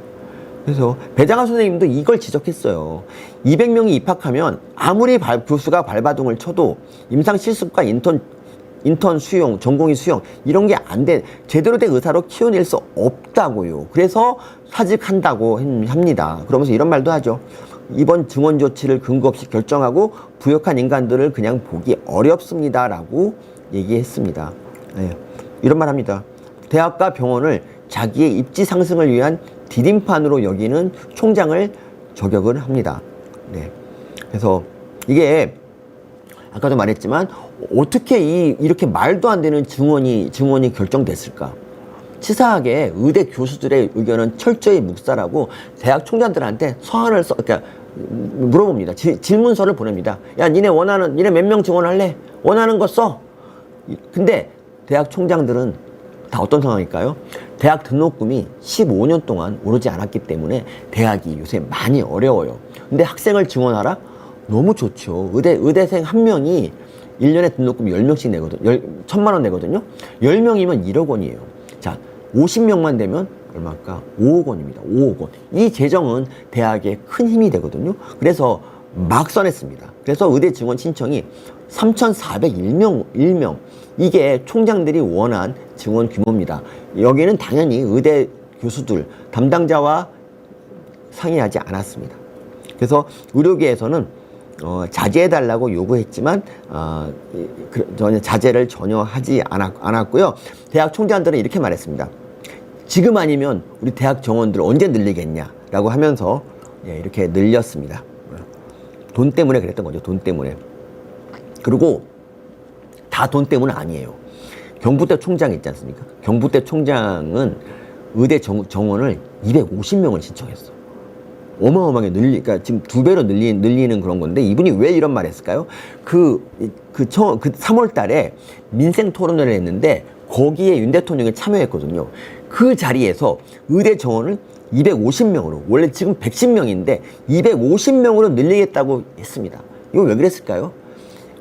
그래서 배장하 선생님도 이걸 지적했어요. 200명이 입학하면 아무리 교수가 발바둥을 쳐도 임상 실습과 인턴 수용, 전공의 수용 이런 게 안 돼. 제대로 된 의사로 키워낼 수 없다고요. 그래서 사직한다고 합니다. 그러면서 이런 말도 하죠. 이번 증원 조치를 근거 없이 결정하고 부역한 인간들을 그냥 보기 어렵습니다라고 얘기했습니다. 네. 이런 말 합니다. 대학과 병원을 자기의 입지 상승을 위한 디딤판으로 여기는 총장을 저격을 합니다. 네. 그래서 이게 아까도 말했지만 어떻게 이렇게 말도 안 되는 증원이 결정됐을까? 치사하게 의대 교수들의 의견은 철저히 묵살하고 대학 총장들한테 서한을 그러니까 물어봅니다. 질문서를 보냅니다. 야, 니네 몇 명 증원할래? 원하는 거 써. 근데 대학 총장들은 다 어떤 상황일까요? 대학 등록금이 15년 동안 오르지 않았기 때문에 대학이 요새 많이 어려워요. 근데 학생을 증원하라? 너무 좋죠. 의대생 한 명이 1년에 등록금 10명씩 내거든요. 1,000만 원 내거든요. 10명이면 1억 원이에요. 자, 50명만 되면 얼마일까? 5억 원입니다. 5억 원. 이 재정은 대학에 큰 힘이 되거든요. 그래서 막 써냈습니다. 그래서 의대 증원 신청이 3,401명. 이게 총장들이 원한 증원 규모입니다. 여기는 당연히 의대 교수들, 담당자와 상의하지 않았습니다. 그래서 의료계에서는 자제해달라고 요구했지만 자제를 전혀 하지 않았고요. 대학 총장들은 이렇게 말했습니다. 지금 아니면 우리 대학 정원들 언제 늘리겠냐라고 하면서 이렇게 늘렸습니다. 돈 때문에 그랬던 거죠. 돈 때문에. 그리고 다 돈 때문은 아니에요. 경북대 총장 있지 않습니까? 경북대 총장은 의대 정원을 250명을 신청했어. 어마어마하게 그러니까 지금 2배로 늘리는 그런 건데 이분이 왜 이런 말 했을까요? 그 3월 달에 민생 토론회를 했는데 거기에 윤 대통령이 참여했거든요. 그 자리에서 의대 정원을 250명으로, 원래 지금 110명인데 250명으로 늘리겠다고 했습니다. 이거 왜 그랬을까요?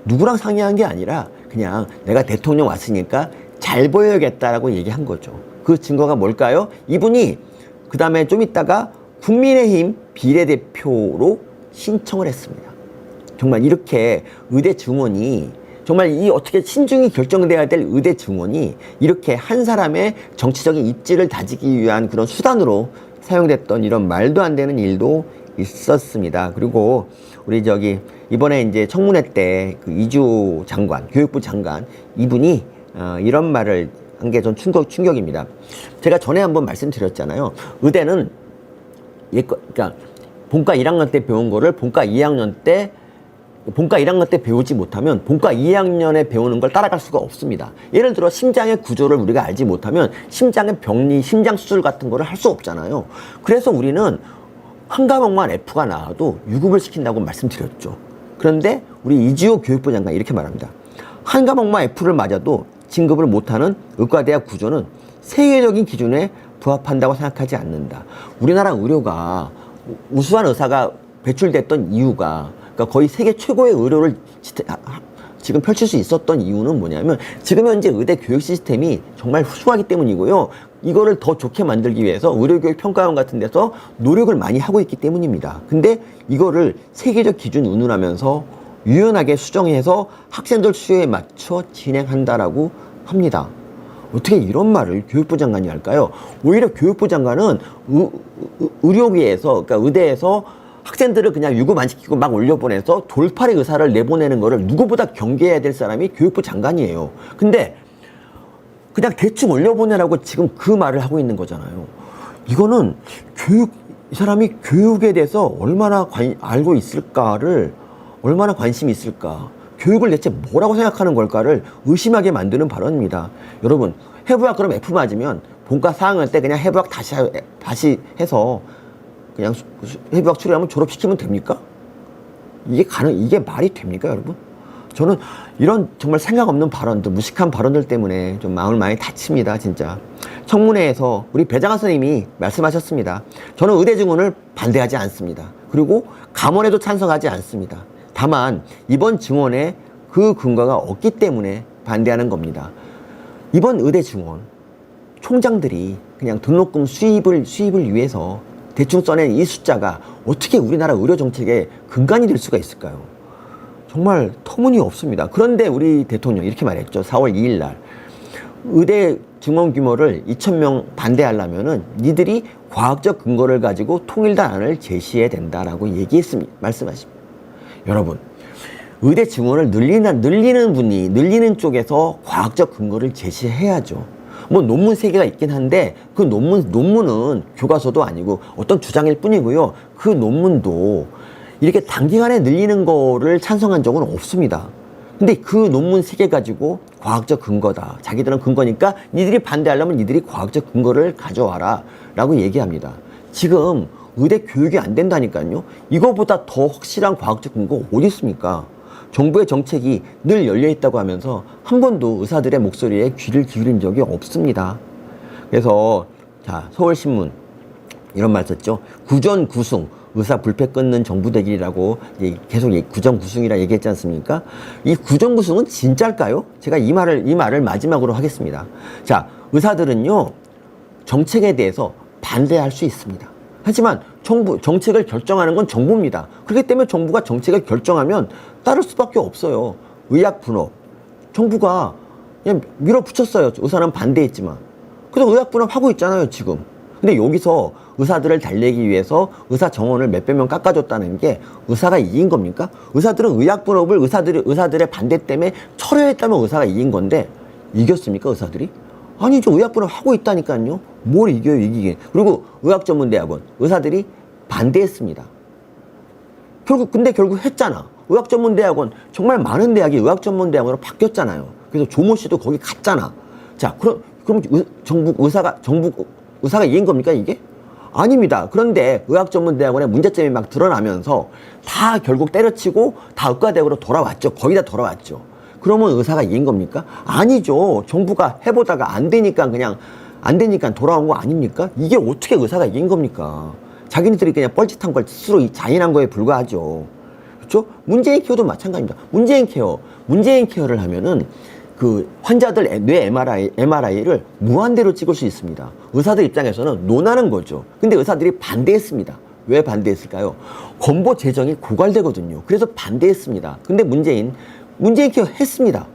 누구랑 상의한 게 아니라 그냥 내가 대통령 왔으니까 잘 보여야겠다라고 얘기한 거죠. 그 증거가 뭘까요? 이분이 그 다음에 좀 있다가 국민의힘 비례대표로 신청을 했습니다. 정말 이렇게 의대 증원이 정말 이 어떻게 신중히 결정돼야 될 의대 증원이 이렇게 한 사람의 정치적인 입지를 다지기 위한 그런 수단으로 사용됐던 이런 말도 안 되는 일도 있었습니다. 그리고 우리 이번에 이제 청문회 때 그 이주 장관, 교육부 장관 이분이 이런 말을 한 게 전 충격입니다. 제가 전에 한번 말씀드렸잖아요. 의대는 그러니까 본과 1학년 때 배운 거를 본과 1학년 때 배우지 못하면 본과 2학년에 배우는 걸 따라갈 수가 없습니다. 예를 들어 심장의 구조를 우리가 알지 못하면 심장의 병리, 심장 수술 같은 거를 할 수 없잖아요. 그래서 우리는 한 과목만 F가 나와도 유급을 시킨다고 말씀드렸죠. 그런데 우리 이지호 교육부 장관이 이렇게 말합니다. 한 과목만 F를 맞아도 진급을 못하는 의과대학 구조는 세계적인 기준에 부합한다고 생각하지 않는다. 우리나라 의료가 우수한 의사가 배출됐던 이유가 그러니까 거의 세계 최고의 의료를 지금 펼칠 수 있었던 이유는 뭐냐면 지금 현재 의대 교육 시스템이 정말 후하기 때문이고요. 이거를 더 좋게 만들기 위해서 의료교육 평가원 같은 데서 노력을 많이 하고 있기 때문입니다. 근데 이거를 세계적 기준 운운하면서 유연하게 수정해서 학생들 수요에 맞춰 진행한다라고 합니다. 어떻게 이런 말을 교육부 장관이 할까요? 오히려 교육부 장관은 의료계에서, 그러니까 의대에서 학생들을 그냥 유급 안 시키고 막 올려보내서 돌팔의 의사를 내보내는 거를 누구보다 경계해야 될 사람이 교육부 장관이에요. 근데 그냥 대충 올려보내라고 지금 그 말을 하고 있는 거잖아요. 이거는 이 사람이 교육에 대해서 얼마나 알고 있을까를, 얼마나 관심이 있을까, 교육을 대체 뭐라고 생각하는 걸까를 의심하게 만드는 발언입니다. 여러분, 해부학 그럼 F 맞으면 본과 4학년 때 그냥 해부학 다시 해서 그냥 해부학 추리하면 졸업시키면 됩니까? 이게 말이 됩니까, 여러분? 저는 이런 정말 생각 없는 발언들, 무식한 발언들 때문에 좀 마음을 많이 다칩니다, 진짜. 청문회에서 우리 배장하 선생님이 말씀하셨습니다. 저는 의대 증원을 반대하지 않습니다. 그리고 감원에도 찬성하지 않습니다. 다만 이번 증원에 그 근거가 없기 때문에 반대하는 겁니다. 이번 의대 증원 총장들이 그냥 등록금 수입을 위해서 대충 써낸 이 숫자가 어떻게 우리나라 의료 정책의 근간이 될 수가 있을까요? 정말 터무니없습니다. 그런데 우리 대통령이 이렇게 말했죠. 4월 2일 날 의대 증원 규모를 2,000명 반대하려면은 니들이 과학적 근거를 가지고 통일단안을 제시해야 된다라고 말씀하십니다. 여러분, 의대 증원을 늘리는 쪽에서 과학적 근거를 제시해야죠. 뭐 논문 3개가 있긴 한데 그 논문은 교과서도 아니고 어떤 주장일 뿐이고요. 그 논문도 이렇게 단기간에 늘리는 거를 찬성한 적은 없습니다. 근데 그 논문 3개 가지고 과학적 근거다. 자기들은 근거니까 니들이 반대하려면 니들이 과학적 근거를 가져와라 라고 얘기합니다. 지금 의대 교육이 안 된다니까요. 이거보다 더 확실한 과학적 근거 어디 있습니까? 정부의 정책이 늘 열려있다고 하면서 한 번도 의사들의 목소리에 귀를 기울인 적이 없습니다. 그래서 자, 서울신문 이런 말 썼죠. 구전구승 의사 불패 끊는 정부 되기라고 계속 구전구승이라 얘기했지 않습니까? 이 구전구승은 진짜일까요? 제가 이 말을 마지막으로 하겠습니다. 자, 의사들은요 정책에 대해서 반대할 수 있습니다. 하지만 정책을 결정하는 건 정부입니다. 그렇기 때문에 정부가 정책을 결정하면 따를 수밖에 없어요. 의약분업 정부가 그냥 밀어붙였어요. 의사는 반대했지만. 그래서 의약분업 하고 있잖아요 지금. 근데 여기서 의사들을 달래기 위해서 의사 정원을 몇백 명 깎아줬다는 게 의사가 이긴 겁니까? 의사들은 의약분업을 의사들의 반대 때문에 철회했다면 의사가 이긴 건데 이겼습니까 의사들이? 아니죠. 의약분업 하고 있다니까요. 뭘 이겨요 이기긴. 그리고 의학전문대학원 의사들이 반대했습니다. 근데 결국 했잖아. 의학전문대학원 정말 많은 대학이 의학전문대학원으로 바뀌었잖아요. 그래서 조모 씨도 거기 갔잖아. 자, 그럼 의사가 이긴 겁니까 이게? 아닙니다. 그런데 의학전문대학원의 문제점이 막 드러나면서 다 결국 때려치고 다 의과대학으로 돌아왔죠. 거의 다 돌아왔죠. 그러면 의사가 이긴 겁니까? 아니죠. 정부가 해보다가 안 되니까 돌아온 거 아닙니까? 이게 어떻게 의사가 이긴 겁니까? 자기네들이 그냥 뻘짓한 걸 스스로 자인한 거에 불과하죠. 그렇죠? 문재인 케어도 마찬가지입니다. 문재인 케어를 하면은 그 환자들 뇌 MRI를 무한대로 찍을 수 있습니다. 의사들 입장에서는 논하는 거죠. 근데 의사들이 반대했습니다. 왜 반대했을까요? 건보 재정이 고갈되거든요. 그래서 반대했습니다. 근데 문재인 케어 했습니다.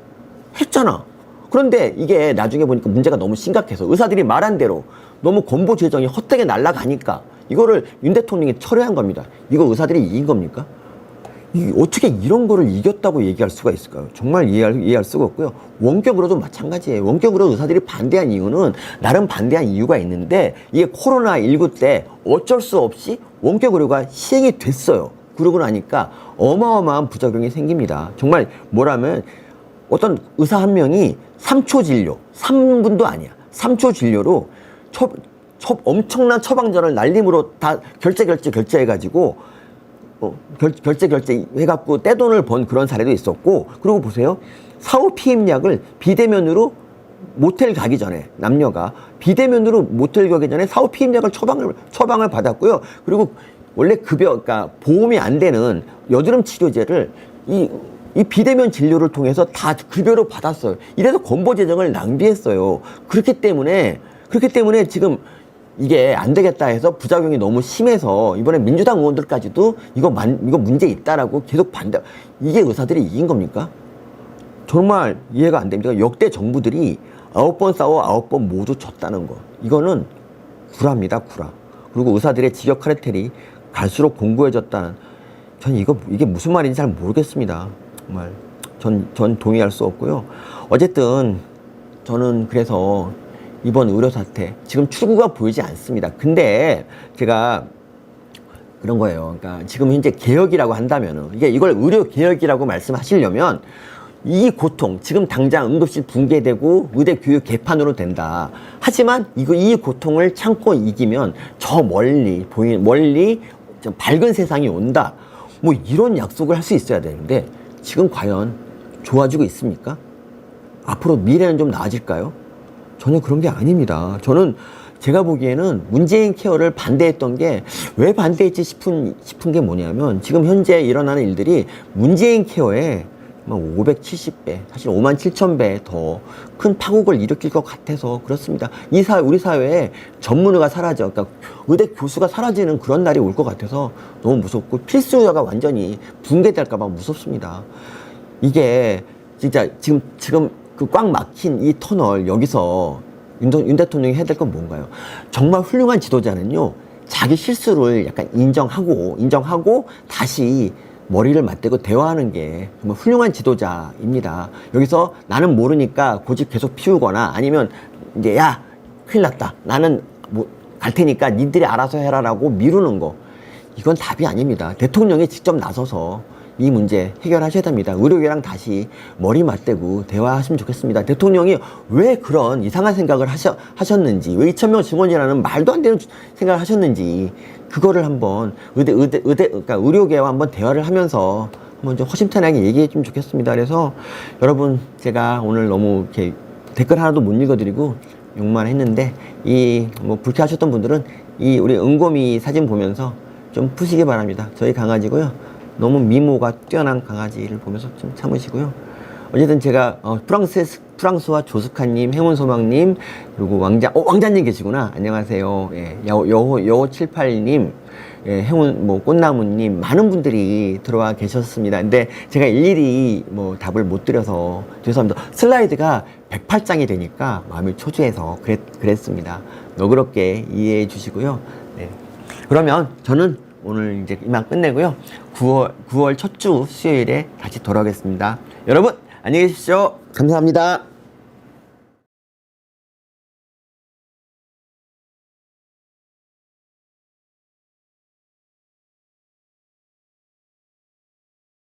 했잖아. 그런데 이게 나중에 보니까 문제가 너무 심각해서 의사들이 말한 대로 너무 건보 재정이 헛되게 날아가니까 이거를 윤 대통령이 철회한 겁니다. 이거 의사들이 이긴 겁니까? 어떻게 이런 거를 이겼다고 얘기할 수가 있을까요? 정말 이해할 수가 없고요. 원격으로도 마찬가지예요. 원격으로 의사들이 반대한 이유는 나름 반대한 이유가 있는데 이게 코로나19 때 어쩔 수 없이 원격 의료가 시행이 됐어요. 그러고 나니까 어마어마한 부작용이 생깁니다. 정말 뭐라면 어떤 의사 한 명이 3초 진료, 3분도 아니야. 3초 진료로 엄청난 처방전을 날림으로 다 결제해가지고 해갖고 떼돈을 번 그런 사례도 있었고, 그리고 보세요. 사후 피임약을 비대면으로 모텔 가기 전에 남녀가 비대면으로 모텔 가기 전에 사후 피임약을 처방을 받았고요. 그리고 원래 그러니까 보험이 안 되는 여드름 치료제를 이 비대면 진료를 통해서 다 급여로 받았어요. 이래서 건보 재정을 낭비했어요. 그렇기 때문에 지금 이게 안 되겠다 해서 부작용이 너무 심해서 이번에 민주당 의원들까지도 이거 문제 있다라고 계속 반대. 이게 의사들이 이긴 겁니까? 정말 이해가 안 됩니다. 역대 정부들이 9번 싸워 9번 모두 졌다는 거. 이거는 구라입니다, 구라. 그리고 의사들의 직역 카르텔이 갈수록 공고해졌다는, 전 이게 무슨 말인지 잘 모르겠습니다. 정말 전 동의할 수 없고요. 어쨌든 저는 그래서 이번 의료 사태 지금 출구가 보이지 않습니다. 근데 제가 그런 거예요. 그러니까 지금 현재 개혁이라고 한다면은 이걸 의료 개혁이라고 말씀하시려면 이 고통, 지금 당장 응급실 붕괴되고 의대 교육 개판으로 된다. 하지만 이 고통을 참고 이기면 저 멀리 좀 밝은 세상이 온다. 뭐 이런 약속을 할 수 있어야 되는데 지금 과연 좋아지고 있습니까? 앞으로 미래는 좀 나아질까요? 전혀 그런 게 아닙니다. 저는 제가 보기에는 문재인 케어를 반대했던 게 왜 반대했지 싶은 게 뭐냐면 지금 현재 일어나는 일들이 문재인 케어에 570배, 사실 5만 7천 배 더 큰 파국을 일으킬 것 같아서 그렇습니다. 우리 사회에 전문의가 사라져, 그러니까 의대 교수가 사라지는 그런 날이 올 것 같아서 너무 무섭고 필수의료가 완전히 붕괴될까봐 무섭습니다. 이게 진짜 지금 그 꽉 막힌 이 터널 여기서 윤 대통령이 해야 될 건 뭔가요? 정말 훌륭한 지도자는요, 자기 실수를 약간 인정하고 다시 머리를 맞대고 대화하는 게 정말 훌륭한 지도자입니다. 여기서 나는 모르니까 고집 계속 피우거나 아니면 이제 야, 큰일 났다. 나는 뭐 갈 테니까 니들이 알아서 해라라고 미루는 거. 이건 답이 아닙니다. 대통령이 직접 나서서 이 문제 해결하셔야 됩니다. 의료계랑 다시 머리 맞대고 대화하시면 좋겠습니다. 대통령이 왜 그런 이상한 생각을 하셨는지, 왜 2,000명 증원이라는 말도 안 되는 생각을 하셨는지, 그거를 한번 그러니까 의료계와 한번 대화를 하면서 한번 좀 허심탄회하게 얘기해 주면 좋겠습니다. 그래서 여러분, 제가 오늘 너무 이렇게 댓글 하나도 못 읽어드리고 욕만 했는데, 뭐 불쾌하셨던 분들은 우리 은곰이 사진 보면서 좀 푸시기 바랍니다. 저희 강아지고요. 너무 미모가 뛰어난 강아지를 보면서 좀 참으시고요. 어쨌든 제가 프랑스와 조스카님, 행운소망님, 그리고 왕자님 계시구나. 안녕하세요. 예, 여호78님, 예, 꽃나무님, 많은 분들이 들어와 계셨습니다. 근데 제가 일일이 뭐 답을 못 드려서 죄송합니다. 슬라이드가 108장이 되니까 마음이 초조해서 그랬습니다. 너그럽게 이해해 주시고요. 네. 그러면 저는 오늘 이제 이만 끝내고요. 9월 첫 주 수요일에 다시 돌아오겠습니다. 여러분, 안녕히 계십시오. 감사합니다.